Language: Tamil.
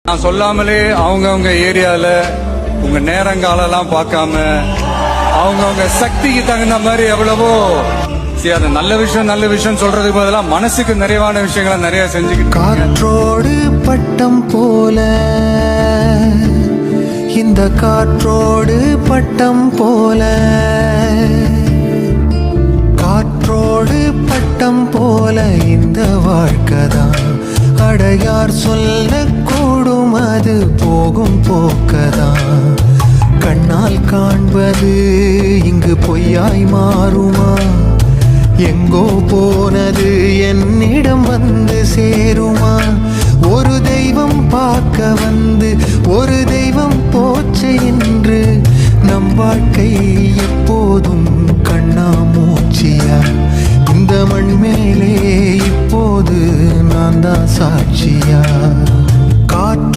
நான் சொல்லாமலே அவங்கவுங்க ஏரியால உங்க நேரங்காலெல்லாம் பார்க்காம அவங்கவுங்க சக்திக்கு தகுந்த மாதிரி எவ்வளவோ அது நல்ல விஷயம் சொல்றதுக்கு பதிலாக மனசுக்கு நிறைவான விஷயங்களை நிறைய செஞ்சுக்கிட்டு காற்றோடு பட்டம் போல இந்த காற்றோடு பட்டம் போல காற்றோடு பட்டம் போல இந்த வாழ்க்கைதான் அடையார் சொல்லக்கூடும் அது போகும் போக்கதான் கண்ணால் காண்பது இங்கு பொய்யாய் மாறுமா எங்கோ போனது என்னிடம் வந்து சேருமா ஒரு தெய்வம் பார்க்க வந்து ஒரு தெய்வம் போச்சு என்று நம் வாழ்க்கை எப்போதும் கண்ணாமூச்சியா இந்த மண் மேலே இப்போது நான் தான் சாட்சியா